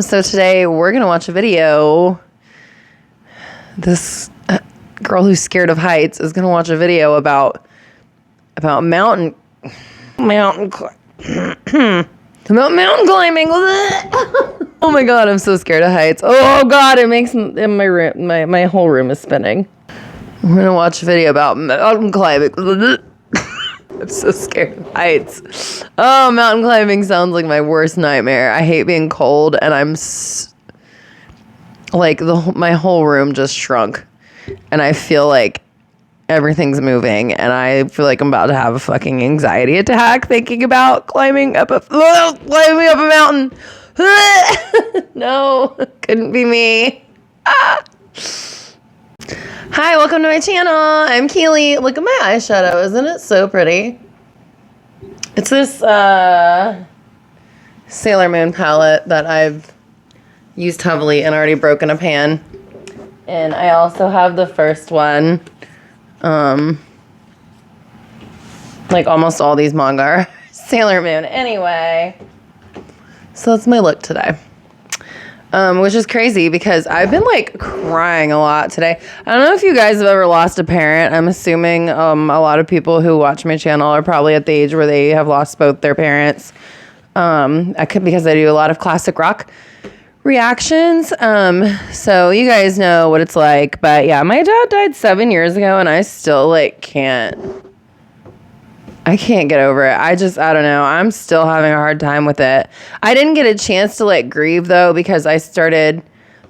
So today we're going to watch a video. This girl who's scared of heights is going to watch a video about mountain climbing. Oh my God, I'm so scared of heights. Oh God, it makes my room, my whole room is spinning. We're going to watch a video about mountain climbing. I'm so scared of heights. Oh, mountain climbing sounds like my worst nightmare. I hate being cold, and I'm my whole room just shrunk, and I feel like everything's moving, and I feel like I'm about to have a fucking anxiety attack thinking about climbing up a mountain. No, couldn't be me. Hi, welcome to my channel. I'm Keely. Look at my eyeshadow. Isn't it so pretty? It's this Sailor Moon palette that I've used heavily and already broken a pan. And I also have the first one. Like almost all these manga are Sailor Moon. Anyway, so that's my look today. Which is crazy because I've been like crying a lot today. I don't know if you guys have ever lost a parent. I'm assuming a lot of people who watch my channel are probably at the age where they have lost both their parents. Because I do a lot of classic rock reactions. So you guys know what it's like. But yeah, my dad died 7 years ago and I still I can't get over it. I don't know. I'm still having a hard time with it. I didn't get a chance to grieve though, because I started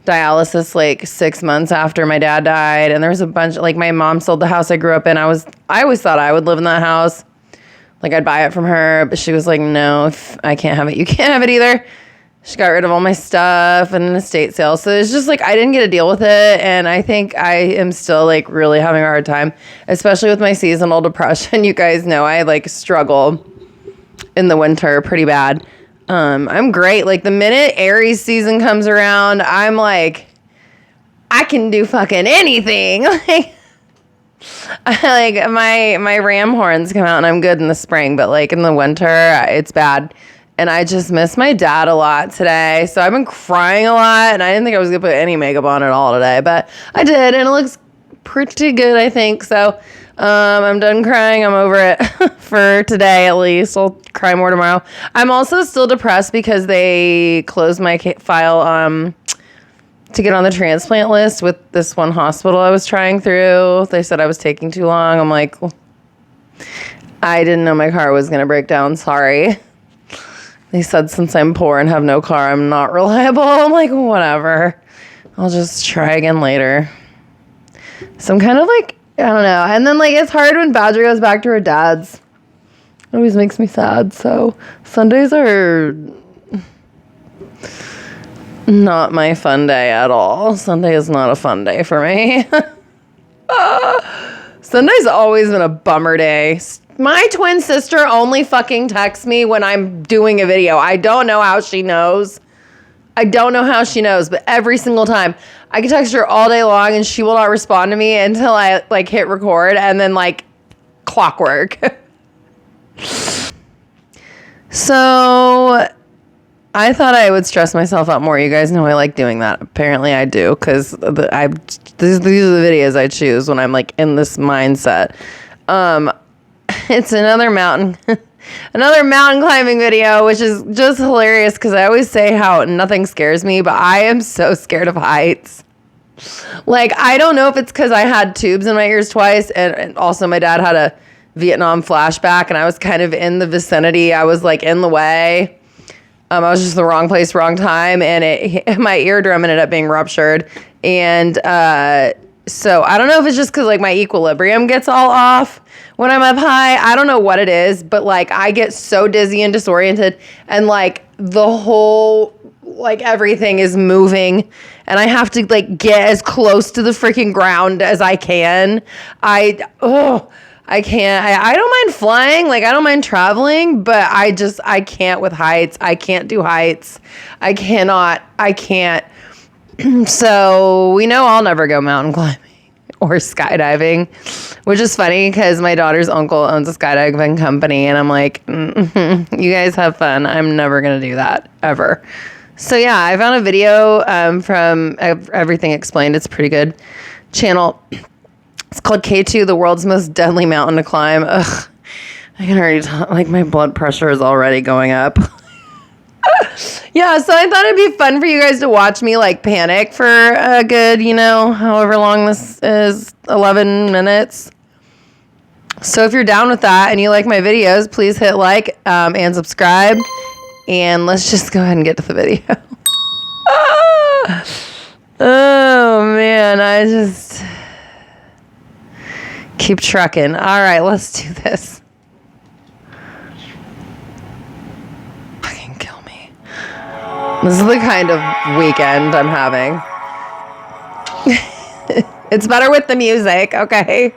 dialysis 6 months after my dad died. And there was a bunch, my mom sold the house I grew up in. I always thought I would live in that house. I'd buy it from her, but she was like, no, if I can't have it, you can't have it either. She got rid of all my stuff and an estate sale. So it's just I didn't get to deal with it. And I think I am still really having a hard time, especially with my seasonal depression. You guys know I struggle in the winter pretty bad. I'm great. The minute Aries season comes around, I'm I can do fucking anything. My ram horns come out and I'm good in the spring, but in the winter, it's bad. And I just miss my dad a lot today. So I've been crying a lot, and I didn't think I was going to put any makeup on at all today, but I did, and it looks pretty good, I think. So I'm done crying. I'm over it for today, at least. I'll cry more tomorrow. I'm also still depressed because they closed my file to get on the transplant list with this one hospital I was trying through. They said I was taking too long. I'm like, I didn't know my car was going to break down. Sorry. They said since I'm poor and have no car, I'm not reliable. I'm like, whatever. I'll just try again later. So I'm kind of I don't know. And then it's hard when Badger goes back to her dad's. It always makes me sad. So Sundays are not my fun day at all. Sunday is not a fun day for me. Sunday's always been a bummer day. My twin sister only fucking texts me when I'm doing a video. I don't know how she knows. But every single time I can text her all day long and she will not respond to me until I hit record, and then clockwork. So I thought I would stress myself out more. You guys know I like doing that. Apparently I do, because these are the videos I choose when I'm in this mindset. It's another mountain climbing video, which is just hilarious because I always say how nothing scares me, but I am so scared of heights. I don't know if it's because I had tubes in my ears twice, and also my dad had a Vietnam flashback, and I was kind of in the vicinity. I was in the way. I was just in the wrong place, wrong time, and my eardrum ended up being ruptured. And so I don't know if it's just because my equilibrium gets all off when I'm up high. I don't know what it is, but I get so dizzy and disoriented, and the whole everything is moving, and I have to get as close to the freaking ground as I can. I can't. I don't mind flying. I don't mind traveling, but I can't with heights. I can't do heights. I can't. So we know I'll never go mountain climbing or skydiving, which is funny because my daughter's uncle owns a skydiving company, and I'm like, you guys have fun. I'm never going to do that ever. So yeah, I found a video from Everything Explained. It's a pretty good channel. It's called K2, the world's most deadly mountain to climb. Ugh, I can already tell, like my blood pressure is already going up. Yeah, so I thought it'd be fun for you guys to watch me like panic for a good, however long this is, 11 minutes. So if you're down with that and you like my videos, please hit like and subscribe. And let's just go ahead and get to the video. Oh, man. I just keep trucking. All right, let's do this. Fucking kill me. This is the kind of weekend I'm having. It's better with the music, okay?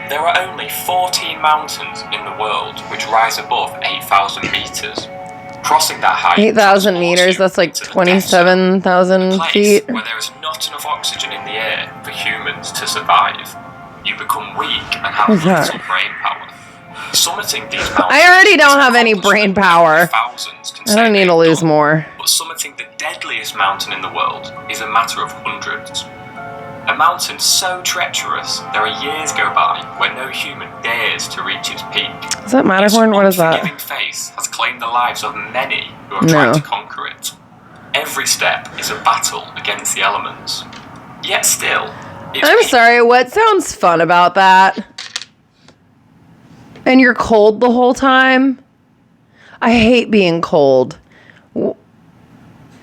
There are only 14 mountains in the world which rise above 8,000 meters. Crossing that height, 8,000 meters, that's like 27,000 feet. Where there is not enough oxygen in the air for humans to survive. You become weak and have little brain power. Summiting these mountains. I already don't have any brain power. I don't need to lose more. But summiting the deadliest mountain in the world is a matter of hundreds. A mountain so treacherous, there are years go by when no human dares to reach its peak. Is that Matterhorn? What is that? Its unforgiving face has claimed the lives of many who have tried to conquer it. Every step is a battle against the elements. Yet still, I'm sorry, what sounds fun about that? And you're cold the whole time? I hate being cold.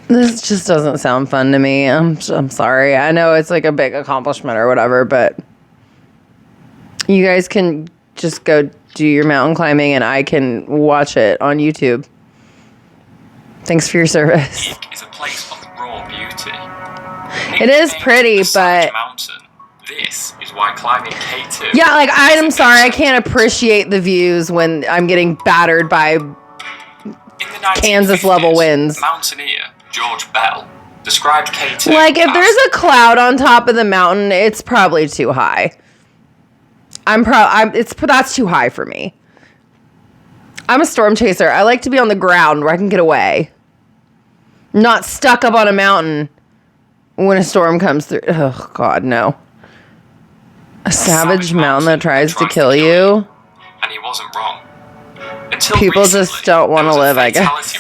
This just doesn't sound fun to me. I'm sorry. I know it's like a big accomplishment or whatever, but you guys can just go do your mountain climbing and I can watch it on YouTube. Thanks for your service. Peak is a place of raw beauty. It is pretty, but this is why climbing K2. Yeah, like I'm sorry, I can't appreciate the views when I'm getting battered by Kansas level winds. Mountaineer George Bell described K2 like if there's a cloud on top of the mountain, it's probably too high. That's too high for me. I'm a storm chaser. I like to be on the ground where I can get away. Not stuck up on a mountain when a storm comes through. Oh God, no. A savage mountain that tries to kill you. And he wasn't wrong. Until people recently, just don't want to live, I guess.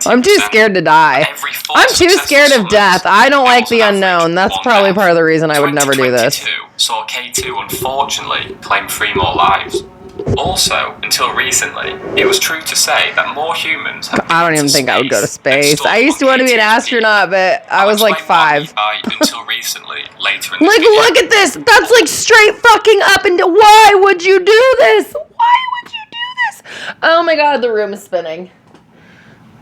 I'm too scared to die. I'm too scared of death. I don't like the unknown. That's probably part of the reason I would never do this. Saw K2 unfortunately claim 3 more lives. Also, until recently, it was true to say that more humans have I don't even think I would go to space. I used to want to be an astronaut, but I was like 5. Until recently, later in like, look at this. That's like straight fucking up and down. Why would you do this? Why would you do this? Oh my God, the room is spinning.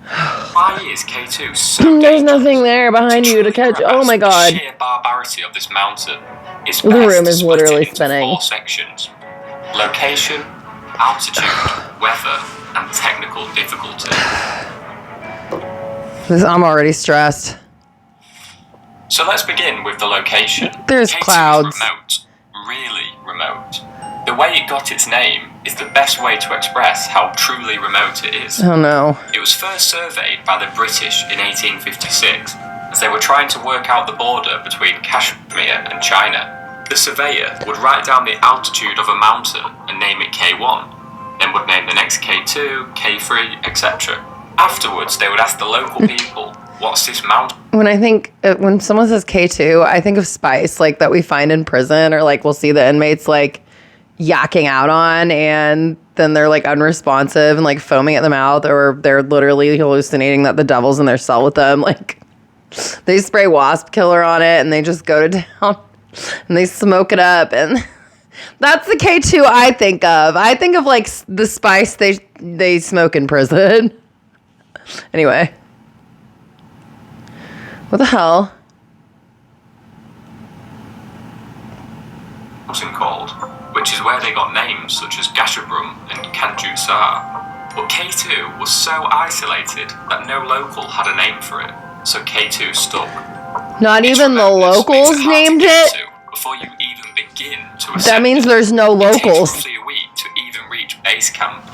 Why is K2 so There's nothing there behind you to catch. Oh my God. The sheer barbarity of this mountain is the room is literally spinning. 4 sections. Location, altitude, weather, and technical difficulty. I'm already stressed. So let's begin with the location. There's K2 clouds. Is remote, really remote. The way it got its name is the best way to express how truly remote it is. Oh no. It was first surveyed by the British in 1856 as they were trying to work out the border between Kashmir and China. The surveyor would write down the altitude of a mountain and name it K1, then would name the next K2, K3, etc. Afterwards, they would ask the local people, what's this mountain? When someone says K2, I think of spice, like that we find in prison, or like we'll see the inmates like yakking out on, and then they're like unresponsive and like foaming at the mouth, or they're literally hallucinating that the devil's in their cell with them. Like they spray wasp killer on it and they just go to town. And they smoke it up, and that's the K2 I think of. I think of like the spice they smoke in prison. Anyway, what the hell? Called, which is where they got names such as Gashabrum and Kanjutsar. But K2 was so isolated that no local had a name for it, so K2 stuck. Not even the locals named it? before you even begin to ascend. That means there's no locals. It takes roughly a week to even reach base camp.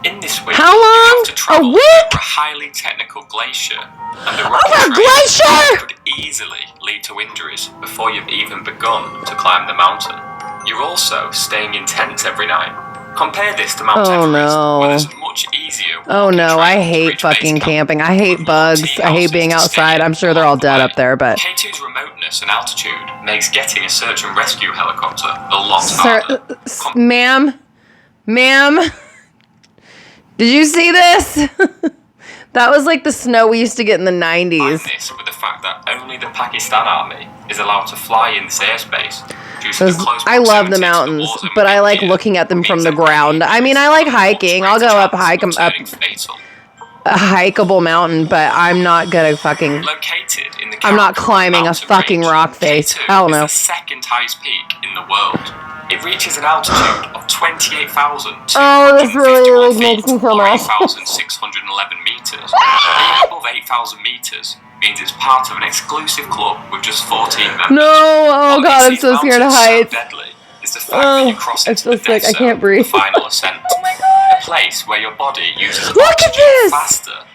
In this week, how long? You have to travel a week? over a highly technical glacier, and the Over a rocky glacier? terrain could easily lead to injuries before you've even begun to climb the mountain. You're also staying in tents every night. Compare this to Mount Everest, where there's a much easier. Oh no, I hate fucking camping. I hate bugs. I hate being outside. I'm sure they're all dead up there, but. K2's remoteness and altitude makes getting a search and rescue helicopter a lot harder. Ma'am, did you see this? That was like the snow we used to get in the 90s. This with the fact that only the Pakistan army is allowed to fly in this airspace. Due to the close I love the proximity to mountains, wars and but I like India, looking at them from means the that ground. I mean, I like hiking. I'll go up fatal. a hikeable mountain, but I'm not gonna fucking. Located in the I'm not Karakoram climbing a mountain fucking range, rock face. K2 Hell no. is the second highest peak in the world. It reaches an altitude of 28,000 Oh, this really makes me feel nice. 8,611 meters. Being above 8,000 meters means it's part of an exclusive club with just 14 members. No, oh god, I'm so scared of heights. Deadly is the fact that you cross I into feel the sick. dead I can't zone, breathe. the final ascent. Oh my god. A place where your body uses Look at oxygen this! faster.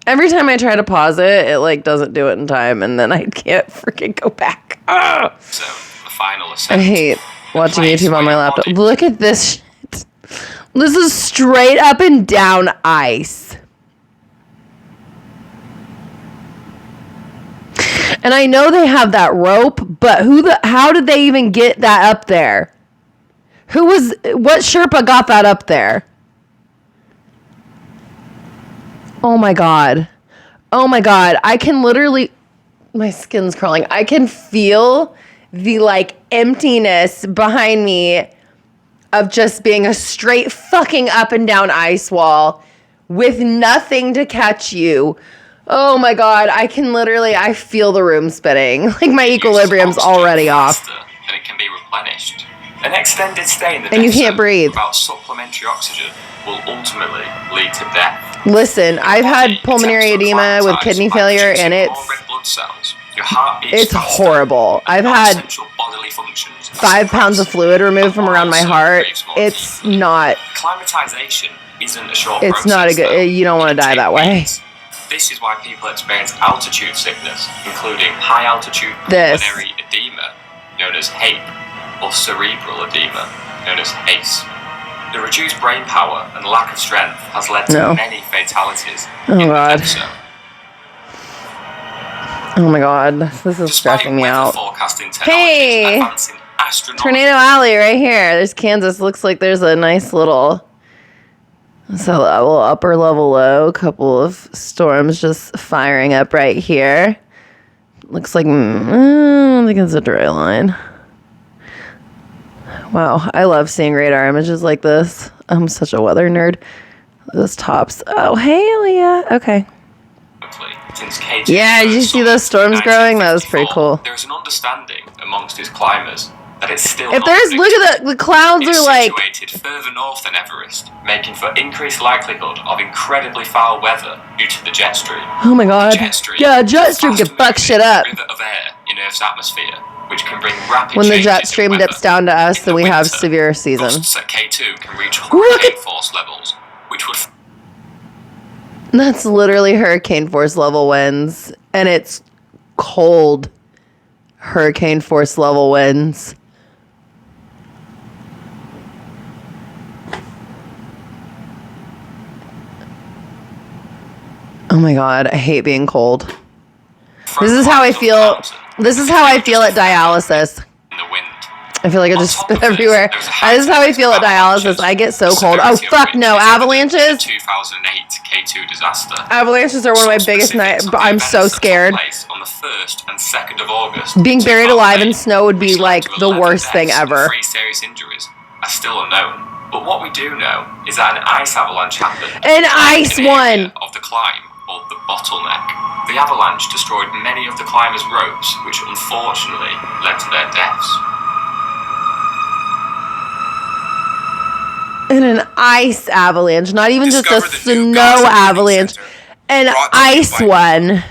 Every time I try to pause it, it like doesn't do it in time, and then I can't freaking go back. Ugh. So, the final ascent. I hate watching YouTube on my laptop. Look at this shit. This is straight up and down ice. And I know they have that rope, but how did they even get that up there? What Sherpa got that up there? Oh my god. Oh my god. I can literally, my skin's crawling. I can feel the like emptiness behind me of just being a straight fucking up and down ice wall with nothing to catch you. Oh my god, I feel the room spinning. Like my equilibrium's already off. And it can be replenished. An extended stay in the and you can't breathe. Without supplementary oxygen will ultimately lead to death. Listen, I've had pulmonary edema with kidney failure, and it's horrible. I've had 5 pounds of fluid removed from around my heart. It's not. Acclimatization isn't a short It's process, not a good. though. You don't want to die that way. This is why people experience altitude sickness, including high altitude This. pulmonary edema, known as HAPE, or cerebral edema, known as ACE. The reduced brain power and lack of strength has led to many fatalities. Oh god. Oh my god, this is stressing me out. Hey! Tornado Alley right here. There's Kansas. Looks like there's a nice little upper level low. Couple of storms just firing up right here. Looks like, I don't think it's a dry line. Wow, I love seeing radar images like this. I'm such a weather nerd. Those tops. Oh, hey, Leah. Okay. Yeah, did you see those storms growing? That was pretty cool. There is an understanding amongst his climbers that it's still look at the clouds are like situated further north than Everest, making for increased likelihood of incredibly foul weather due to the jet stream. Oh my god. The jet stream, jet stream can fuck shit up. River of air in Earth's atmosphere, which can bring rapid when the jet changes in stream weather. dips down to us, then we winter, have severe season. Gusts at K2 can reach hurricane force levels, which would. That's literally hurricane force level winds, and it's cold. Hurricane force level winds. Oh my god, I hate being cold. This is how I feel. This is how I feel at dialysis. I feel like I just spit everywhere. This is how I feel at dialysis. I get so cold. Oh fuck no, avalanches. 2008 K2 disaster. Avalanches are one of my biggest nights. I'm so scared. On the 1st and 2nd of August. Being buried alive in snow would be like the worst thing ever. 3 serious injuries are still unknown. But what we do know is that an ice avalanche happened. An ice one of the climb, called the bottleneck. The avalanche destroyed many of the climbers' ropes, which unfortunately led to their deaths. And an ice avalanche, not even just a snow avalanche, an ice one.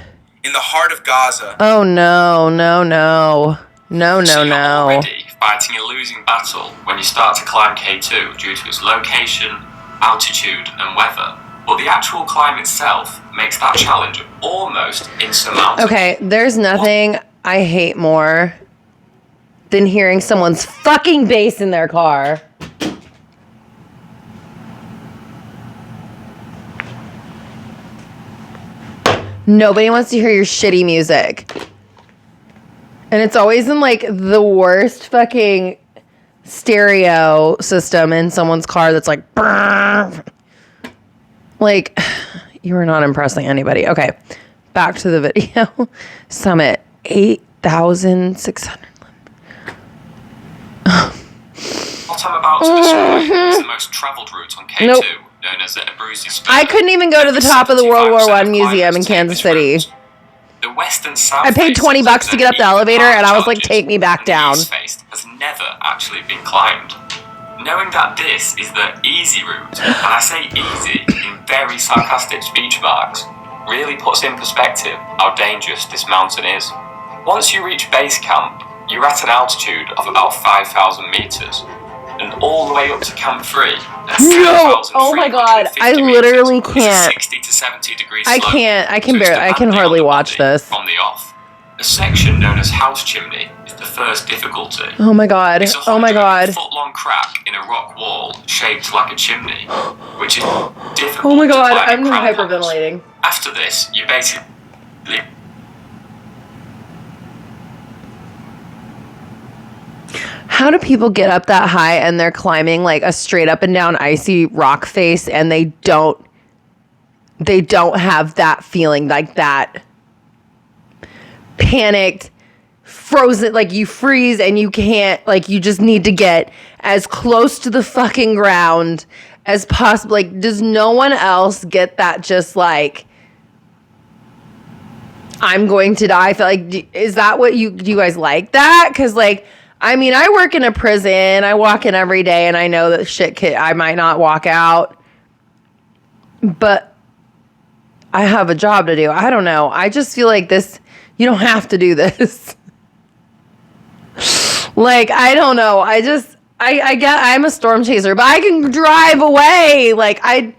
In the heart of Gaza. Oh no, no, no. No. So you're already fighting a losing battle when you start to climb K2 due to its location, altitude, and weather. But the actual climb itself makes that challenge almost insurmountable. Okay, there's nothing I hate more than hearing someone's fucking bass in their car. Nobody wants to hear your shitty music. And it's always in like the worst fucking stereo system in someone's car that's like, like, you are not impressing anybody. Okay, back to the video. Summit, 8,600. What I'm about to describe is the most travelled route on K2, known as the Abruzzi Spur. I couldn't even go to the top of the World War I museum in Kansas City. The west and south I paid $20 to get up the elevator, and I was like, take me back down. Faced has never actually been climbed. Knowing that this is the easy route, and I say easy in very sarcastic speech marks, really puts in perspective how dangerous this mountain is. Once you reach base camp, you're at an altitude of about 5,000 meters, and all the way up to Camp 3 at 7,350 oh my god, I literally can't. 60 to 70 degrees I slope, can't, I can so it's barely, I can demanding hardly on the watch body this. From the off. The section known as House Chimney is the first difficulty. Oh my god, It's a oh my god. 100-foot-long crack in a rock wall shaped like a chimney, which is difficult. Oh my god, to climb I'm crampons. hyperventilating. After this, you basically... How do people get up that high and they're climbing like a straight up and down icy rock face and they don't have that feeling, like that panicked, frozen, like you freeze and you can't, like you just need to get as close to the fucking ground as possible. Like, does no one else get that just like, I'm going to die? I feel like, is that what do you guys like that? Because like, I mean, I work in a prison. I walk in every day, and I know that I might not walk out, but I have a job to do. I don't know. I just feel like this, you don't have to do this. Like, I don't know. I get, I'm a storm chaser, but I can drive away. Like, oh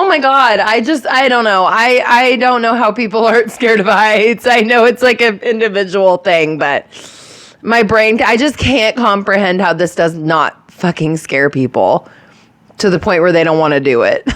my god, I don't know. I don't know how people aren't scared of heights. I know it's like an individual thing, but my brain, I just can't comprehend how this does not fucking scare people to the point where they don't want to do it.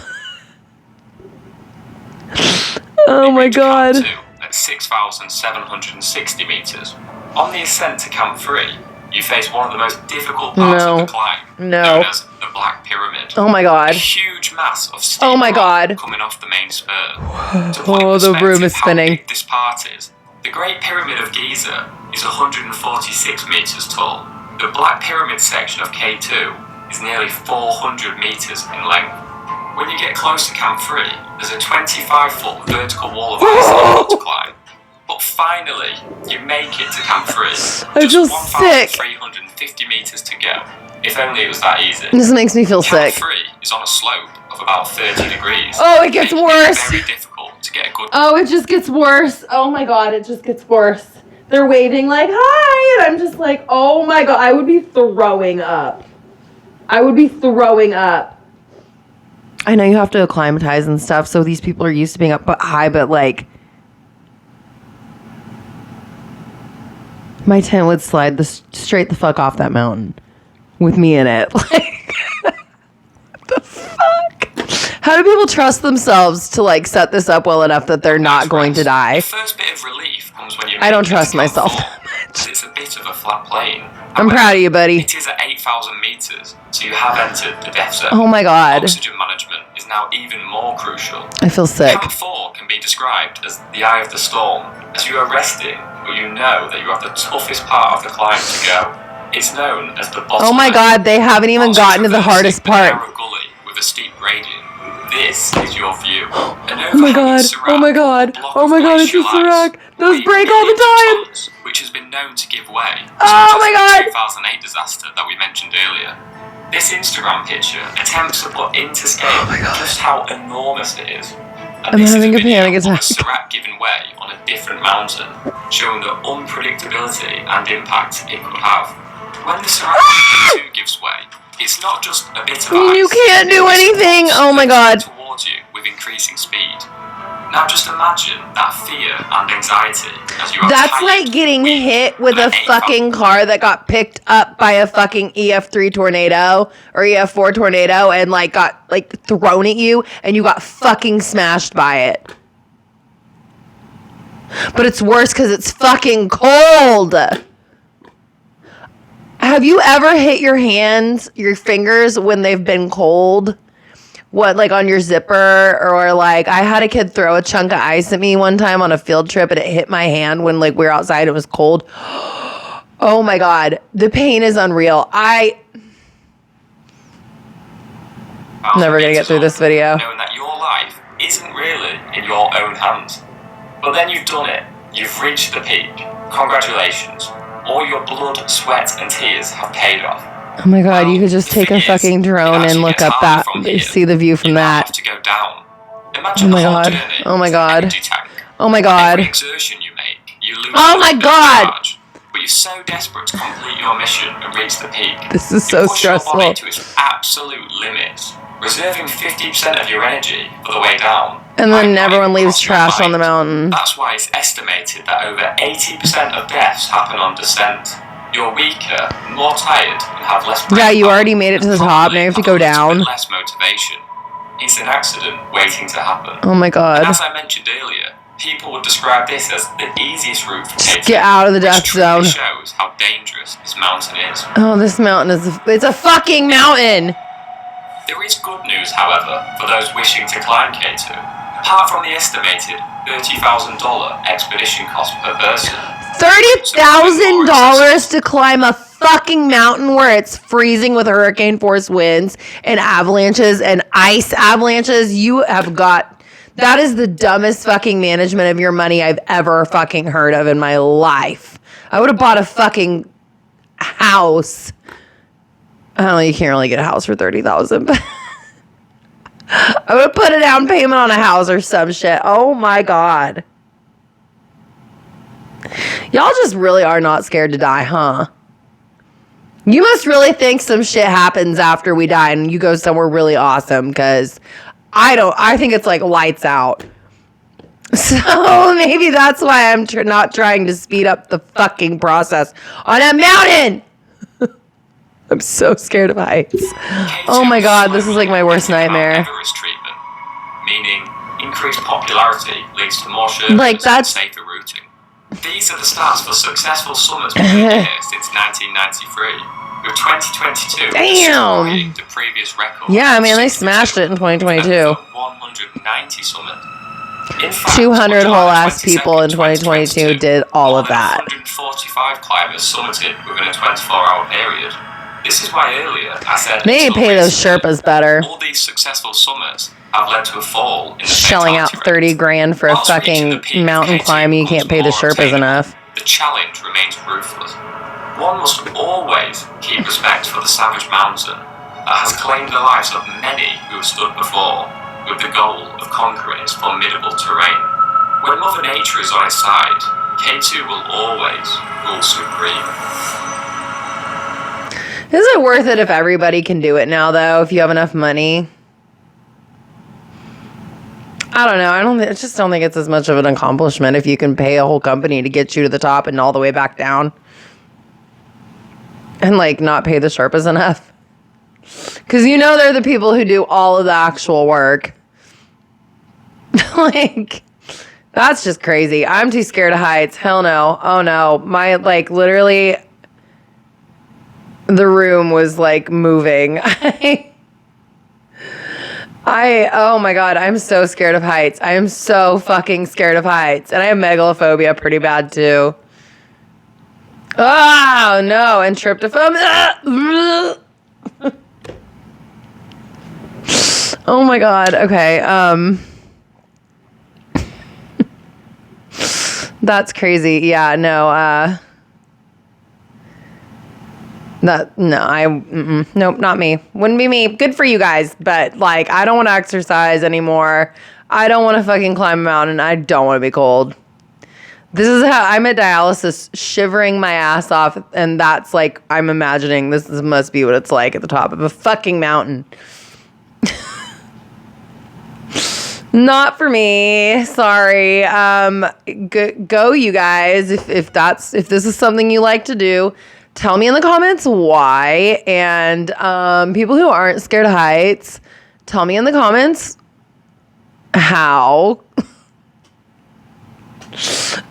Oh my god. At 6,760 meters. On the ascent to Camp 3, you face one of the most difficult parts of the climb, known as the Black Pyramid. Oh my god. A huge mass of steep rock coming off the main spur. Oh, the room is spinning. How big this part is, the Great Pyramid of Giza is 146 meters tall. The Black Pyramid section of K2 is nearly 400 meters in length. When you get close to Camp 3, there's a 25-foot vertical wall of ice to climb. But finally, you make it to Camp 3. I feel sick. 1,350 meters to go. If only it was that easy. This makes me feel sick. Camp 3 is on a slope of about 30 degrees. Oh, it gets worse. It's very difficult to get a good... Oh, it just gets worse. Oh my god, it just gets worse. They're waving like, hi, and I'm just like, oh my god, I would be throwing up. I know you have to acclimatize and stuff, so these people are used to being up high, but like, my tent would slide straight the fuck off that mountain with me in it. Like, what the fuck? How do people trust themselves to like set this up well enough that they're not going to die? The first bit of relief comes when you... I don't trust myself that much. It's a bit of a flat plane. I'm proud of you, buddy. It is at 8,000 meters, so you have entered the death zone. Oh my god. Oxygen management is now even more crucial. I feel sick. Camp 4 can be described as the eye of the storm, as you are resting, but you know that you have the toughest part of the climb to go. It's known as the bottom. Oh my god, they haven't even gotten to the hardest part. Narrow gully with a steep gradient. This is your view. Oh my god, it's a Serac. Those break all the time. Which has been known to give way. Oh my god. The 2008 disaster that we mentioned earlier. This Instagram picture attempts to put into scale just how enormous it is. And this is a video of a Surratt giving way on a different mountain, showing the unpredictability and impact it could have. When the Surratt 2 gives way, it's not just a bit of ice. You can't do anything. Oh my god. Towards you with increasing speed. Now just imagine that fear and anxiety as you are That's like getting hit with a fucking car that got picked up by a fucking EF3 tornado or EF4 tornado and like got like thrown at you and you got fucking smashed by it. But it's worse because it's fucking cold. Have you ever hit your hands, your fingers when they've been cold? What, like on your zipper? Or like I had a kid throw a chunk of ice at me one time on a field trip and it hit my hand when like we were outside. It was cold. Oh my God. The pain is unreal. I'm never going to get through this video. Knowing that your life isn't really in your own hands. But then you've done it. You've reached the peak. Congratulations. All your blood, sweat and tears have paid off. Oh my God, you could just take a fucking drone and look up that, see the view from that. Have to go down. Oh my God, oh my God, oh my God. Every exertion you make, you lose oh my God. Charge, but you're so desperate to complete your mission and reach the peak. This is so stressful. You push your body to its absolute limits, reserving 50% of your energy for the way down. And then everyone leaves trash on the mountain. That's why it's estimated that over 80% of deaths happen on descent. You're weaker, more tired, and have less brain Yeah, you power, already made it to the top, now you have to go down. Less motivation. It's an accident waiting to happen. Oh my God. And as I mentioned earlier, people would describe this as the easiest route for K2. Get out of the death zone. Which shows how dangerous this mountain is. Oh, this mountain it's a fucking mountain! There is good news, however, for those wishing to climb K2. Apart from the estimated $30,000 expedition cost per person, $30,000 to climb a fucking mountain where it's freezing with hurricane force winds and avalanches and ice avalanches. You have got, that is the dumbest fucking management of your money I've ever fucking heard of in my life. I would have bought a fucking house. I don't know, you can't really get a house for $30,000, but I would have put a down payment on a house or some shit. Oh my God. Y'all just really are not scared to die, huh? You must really think some shit happens after we die and you go somewhere really awesome, because I think it's like lights out. So maybe that's why I'm not trying to speed up the fucking process on a mountain. I'm so scared of heights. Oh my God, this is like my worst nightmare. Everest treatment, meaning increased popularity leads to more sure like that's safer routing. These are the stats for successful summits per year since 1993, with 2022 destroying the previous record. Yeah, I mean, they smashed it in 2022. 190 summits. 200 whole ass people in 2022 did all of that. 145 climbers summited within a 24-hour period. This is why earlier I said they need to pay those Sherpas better. All these successful summits have led to a fall in the shelling out 30 grand for a fucking mountain climb. You can't pay the Sherpas enough. The challenge remains ruthless. One must always keep respect for the savage mountain that has claimed the lives of many who have stood before, with the goal of conquering its formidable terrain. When Mother Nature is on its side, K2 will always rule supreme. Is it worth it if everybody can do it now, though, if you have enough money? I don't know. I just don't think it's as much of an accomplishment if you can pay a whole company to get you to the top and all the way back down. And, like, not pay the Sherpas enough. Because you know they're the people who do all of the actual work. Like, that's just crazy. I'm too scared of heights. Hell no. Oh, no. My, like, literally, the room was, like, moving. Oh my God, I'm so scared of heights. I am so fucking scared of heights. And I have megalophobia pretty bad too. Oh no, and tryptophan. Oh my God, okay. That's crazy. Yeah, no, nope, not me. Wouldn't be me. Good for you guys, but like, I don't want to exercise anymore. I don't want to fucking climb a mountain. I don't want to be cold. This is how I'm at dialysis, shivering my ass off, and that's like, I'm imagining must be what it's like at the top of a fucking mountain. Not for me. Sorry. Go you guys. If this is something you like to do, tell me in the comments why. And people who aren't scared of heights, tell me in the comments how.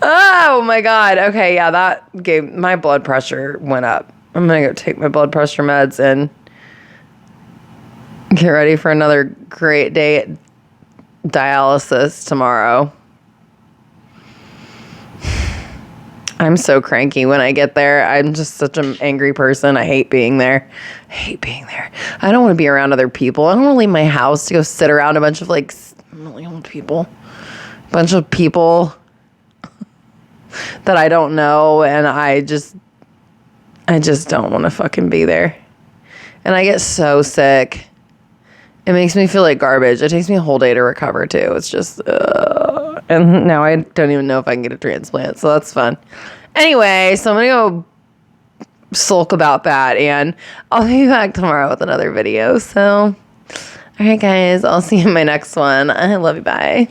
Oh my God. Okay, yeah, that gave my blood pressure went up. I'm gonna go take my blood pressure meds and get ready for another great day at dialysis tomorrow. I'm so cranky when I get there. I'm just such an angry person. I hate being there. I don't want to be around other people. I don't want to leave my house to go sit around a bunch of like really old people. Bunch of people that I don't know, and I just don't want to fucking be there. And I get so sick. It makes me feel like garbage. It takes me a whole day to recover too. It's just, and now I don't even know if I can get a transplant, so that's fun. Anyway, so I'm gonna go sulk about that, and I'll be back tomorrow with another video. So, all right, guys, I'll see you in my next one. I love you. Bye.